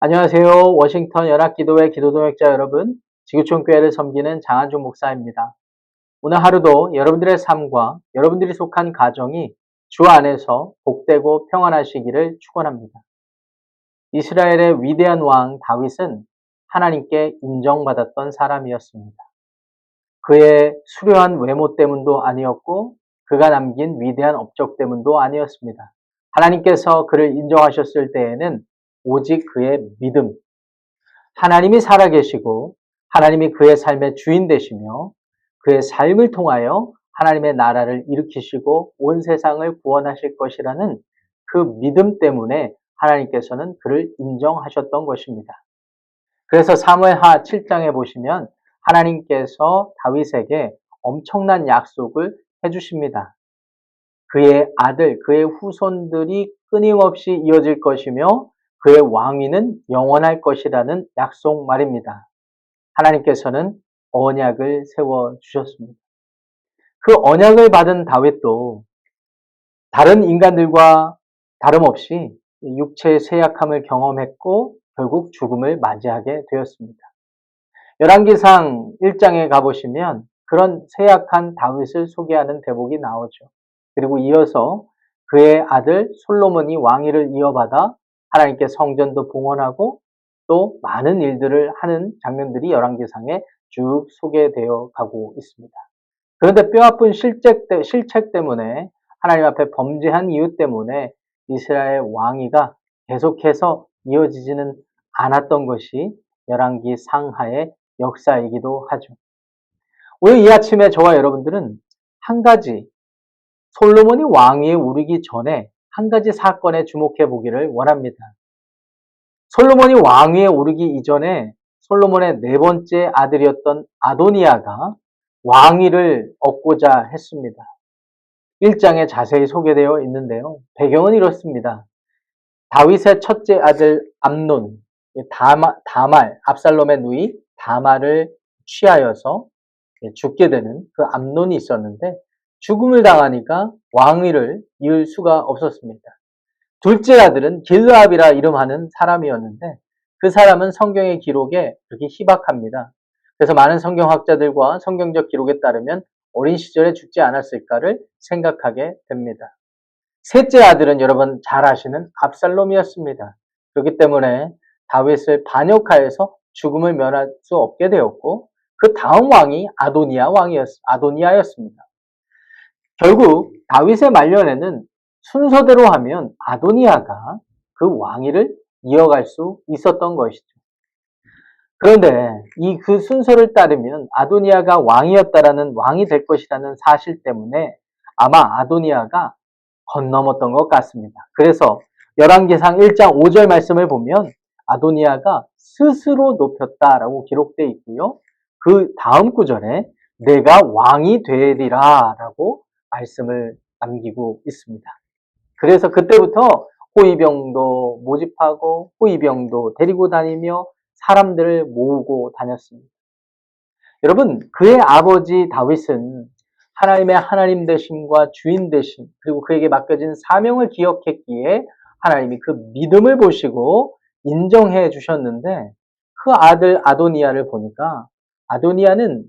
안녕하세요. 워싱턴 연합기도회 기도동역자 여러분, 지구촌교회를 섬기는 장한준 목사입니다. 오늘 하루도 여러분들의 삶과 여러분들이 속한 가정이 주 안에서 복되고 평안하시기를 축원합니다. 이스라엘의 위대한 왕 다윗은 하나님께 인정받았던 사람이었습니다. 그의 수려한 외모 때문도 아니었고 그가 남긴 위대한 업적 때문도 아니었습니다. 하나님께서 그를 인정하셨을 때에는 오직 그의 믿음, 하나님이 살아계시고 하나님이 그의 삶의 주인 되시며 그의 삶을 통하여 하나님의 나라를 일으키시고 온 세상을 구원하실 것이라는 그 믿음 때문에 하나님께서는 그를 인정하셨던 것입니다. 그래서 사무엘하 7장에 보시면 하나님께서 다윗에게 엄청난 약속을 해주십니다. 그의 아들, 그의 후손들이 끊임없이 이어질 것이며 그의 왕위는 영원할 것이라는 약속 말입니다. 하나님께서는 언약을 세워주셨습니다. 그 언약을 받은 다윗도 다른 인간들과 다름없이 육체의 쇠약함을 경험했고 결국 죽음을 맞이하게 되었습니다. 열왕기상 1장에 가보시면 그런 쇠약한 다윗을 소개하는 대목이 나오죠. 그리고 이어서 그의 아들 솔로몬이 왕위를 이어받아 하나님께 성전도 봉헌하고 또 많은 일들을 하는 장면들이 열왕기상에 쭉 소개되어 가고 있습니다. 그런데 뼈아픈 실책 때문에 하나님 앞에 범죄한 이유 때문에 이스라엘 왕위가 계속해서 이어지지는 않았던 것이 열왕기 상하의 역사이기도 하죠. 오늘 이 아침에 저와 여러분들은 한 가지 솔로몬이 왕위에 오르기 전에 한 가지 사건에 주목해 보기를 원합니다. 솔로몬이 왕위에 오르기 이전에 솔로몬의 네 번째 아들이었던 아도니아가 왕위를 얻고자 했습니다. 1장에 자세히 소개되어 있는데요. 배경은 이렇습니다. 다윗의 첫째 아들 암논, 다말, 압살롬의 누이 다말을 취하여서 죽게 되는 그 암논이 있었는데 죽음을 당하니까 왕위를 이을 수가 없었습니다. 둘째 아들은 길르압이라 이름하는 사람이었는데 그 사람은 성경의 기록에 그렇게 희박합니다. 그래서 많은 성경학자들과 성경적 기록에 따르면 어린 시절에 죽지 않았을까를 생각하게 됩니다. 셋째 아들은 여러분 잘 아시는 압살롬이었습니다. 그렇기 때문에 다윗을 반역하여서 죽음을 면할 수 없게 되었고 그 다음 왕이 아도니아였습니다. 결국 다윗의 말년에는 순서대로 하면 아도니아가 그 왕위를 이어갈 수 있었던 것이죠. 그런데 그 순서를 따르면 아도니아가 왕이 될 것이라는 사실 때문에 아마 아도니아가 건넘었던 것 같습니다. 그래서 열왕기상 1장 5절 말씀을 보면 아도니아가 스스로 높였다라고 기록되어 있고요. 그 다음 구절에 내가 왕이 되리라 라고 말씀을 남기고 있습니다. 그래서 그때부터 호위병도 모집하고 호위병도 데리고 다니며 사람들을 모으고 다녔습니다. 여러분, 그의 아버지 다윗은 하나님의 하나님 되심과 주인 되심, 그리고 그에게 맡겨진 사명을 기억했기에 하나님이 그 믿음을 보시고 인정해 주셨는데 그 아들 아도니아를 보니까 아도니아는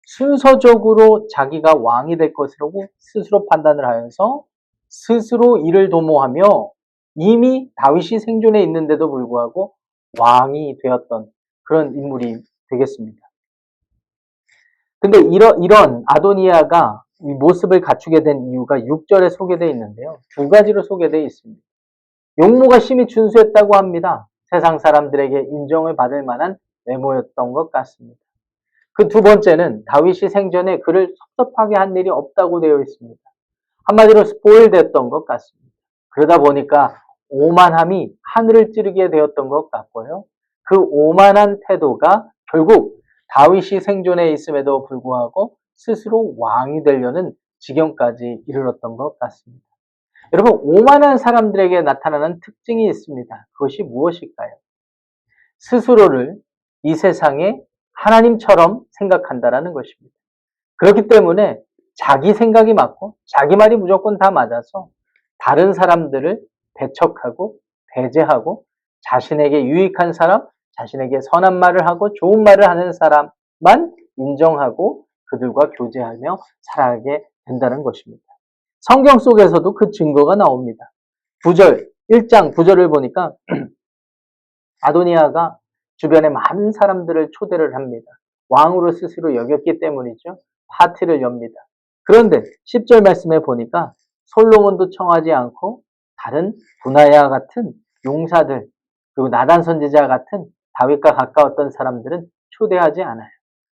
순서적으로 자기가 왕이 될 것이라고 스스로 판단을 하여서 스스로 이를 도모하며 이미 다윗이 생존해 있는데도 불구하고 왕이 되었던 그런 인물이 되겠습니다. 근데 이런 아도니아가 이 모습을 갖추게 된 이유가 6절에 소개되어 있는데요. 두 가지로 소개되어 있습니다. 용모가 심히 준수했다고 합니다. 세상 사람들에게 인정을 받을 만한 외모였던 것 같습니다. 그 두 번째는 다윗이 생전에 그를 섭섭하게 한 일이 없다고 되어 있습니다. 한마디로 스포일됐던 것 같습니다. 그러다 보니까 오만함이 하늘을 찌르게 되었던 것 같고요. 그 오만한 태도가 결국 다윗이 생존해 있음에도 불구하고 스스로 왕이 되려는 지경까지 이르렀던 것 같습니다. 여러분, 오만한 사람들에게 나타나는 특징이 있습니다. 그것이 무엇일까요? 스스로를 이 세상에 하나님처럼 생각한다라는 것입니다. 그렇기 때문에 자기 생각이 맞고 자기 말이 무조건 다 맞아서 다른 사람들을 배척하고 배제하고 자신에게 유익한 사람, 자신에게 선한 말을 하고 좋은 말을 하는 사람만 인정하고 그들과 교제하며 살아가게 된다는 것입니다. 성경 속에서도 그 증거가 나옵니다. 1장 9절을 보니까 아도니아가 주변에 많은 사람들을 초대를 합니다. 왕으로 스스로 여겼기 때문이죠. 파티를 엽니다. 그런데 10절 말씀에 보니까 솔로몬도 청하지 않고 다른 분하야 같은 용사들 그리고 나단 선지자 같은 다윗과 가까웠던 사람들은 초대하지 않아요.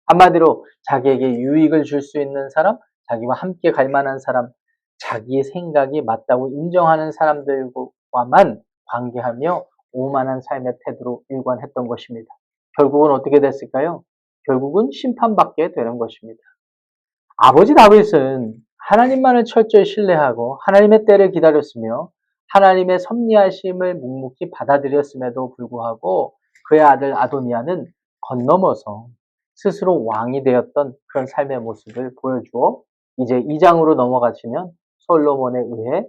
한마디로 자기에게 유익을 줄 수 있는 사람, 자기와 함께 갈 만한 사람, 자기의 생각이 맞다고 인정하는 사람들과만 관계하며 오만한 삶의 태도로 일관했던 것입니다. 결국은 어떻게 됐을까요? 결국은 심판받게 되는 것입니다. 아버지 다윗은 하나님만을 철저히 신뢰하고 하나님의 때를 기다렸으며 하나님의 섭리하심을 묵묵히 받아들였음에도 불구하고 그의 아들 아도니아는 건너머서 스스로 왕이 되었던 그런 삶의 모습을 보여주어 이제 2장으로 넘어가시면 솔로몬에 의해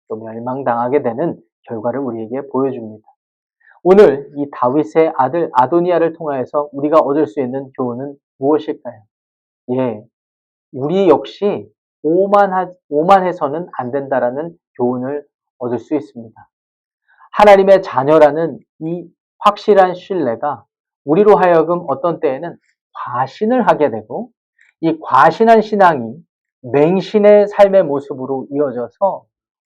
또 멸망당하게 되는 결과를 우리에게 보여줍니다. 오늘 이 다윗의 아들 아도니아를 통하여서 우리가 얻을 수 있는 교훈은 무엇일까요? 예, 우리 역시 오만해서는 안 된다라는 교훈을 얻을 수 있습니다. 하나님의 자녀라는 이 확실한 신뢰가 우리로 하여금 어떤 때에는 과신을 하게 되고 이 과신한 신앙이 맹신의 삶의 모습으로 이어져서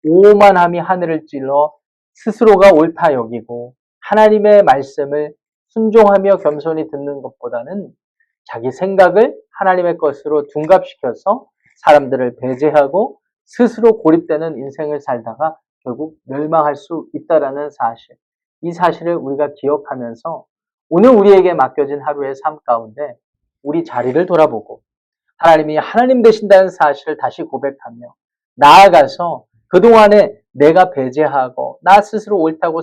오만함이 하늘을 찔러 스스로가 옳다 여기고 하나님의 말씀을 순종하며 겸손히 듣는 것보다는 자기 생각을 하나님의 것으로 둔갑시켜서 사람들을 배제하고 스스로 고립되는 인생을 살다가 결국 멸망할 수 있다라는 사실, 이 사실을 우리가 기억하면서 오늘 우리에게 맡겨진 하루의 삶 가운데 우리 자리를 돌아보고 하나님이 하나님 되신다는 사실을 다시 고백하며 나아가서 그동안에 내가 배제하고 나 스스로 옳다고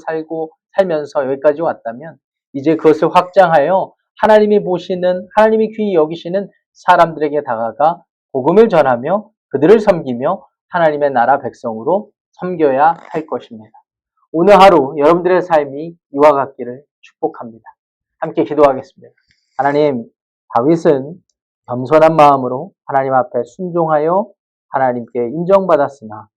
살면서 여기까지 왔다면 이제 그것을 확장하여 하나님이 보시는, 하나님이 귀히 여기시는 사람들에게 다가가 복음을 전하며 그들을 섬기며 하나님의 나라 백성으로 섬겨야 할 것입니다. 오늘 하루 여러분들의 삶이 이와 같기를 축복합니다. 함께 기도하겠습니다. 하나님, 다윗은 겸손한 마음으로 하나님 앞에 순종하여 하나님께 인정받았으나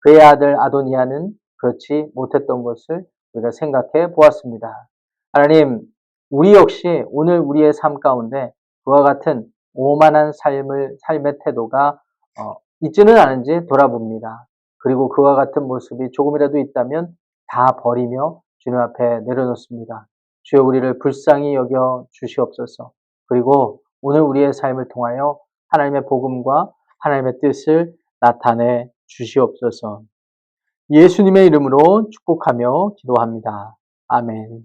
그의 아들 아도니아는 그렇지 못했던 것을 우리가 생각해 보았습니다. 하나님, 우리 역시 오늘 우리의 삶 가운데 그와 같은 오만한 삶의 태도가 있지는 않은지 돌아봅니다. 그리고 그와 같은 모습이 조금이라도 있다면 다 버리며 주님 앞에 내려놓습니다. 주여 우리를 불쌍히 여겨 주시옵소서. 그리고 오늘 우리의 삶을 통하여 하나님의 복음과 하나님의 뜻을 나타내 주시옵소서. 예수님의 이름으로 축복하며 기도합니다. 아멘.